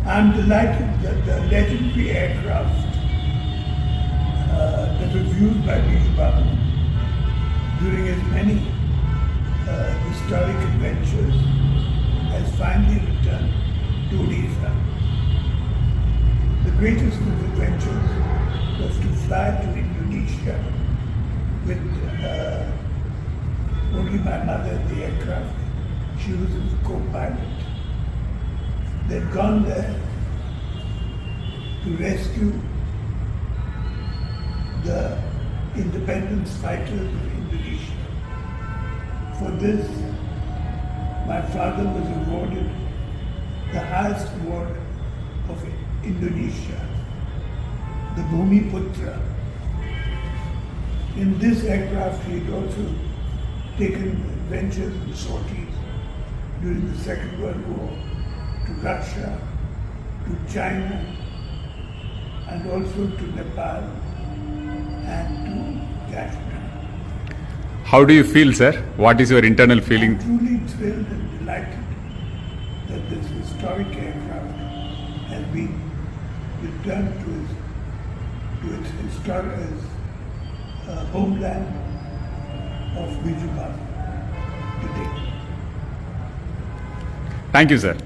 I'm delighted that the legendary aircraft that was used by Biju Babu during his many historic adventures has finally returned to Odisha. The greatest of his adventures was to fly to Indonesia with only my mother in the aircraft. She was the co-pilot. They'd gone there to rescue the independence fighters of Indonesia. For this, my father was awarded the highest award of Indonesia, the Bhumiputra. In this aircraft, he had also taken adventures and sorties during the Second World War to Russia, to China, and also to Nepal and to Kashmir. How do you feel, sir? What is your internal feeling? I'm truly thrilled and delighted that this historic aircraft has been returned to its historic homeland of Biju Babu today. Thank you, sir.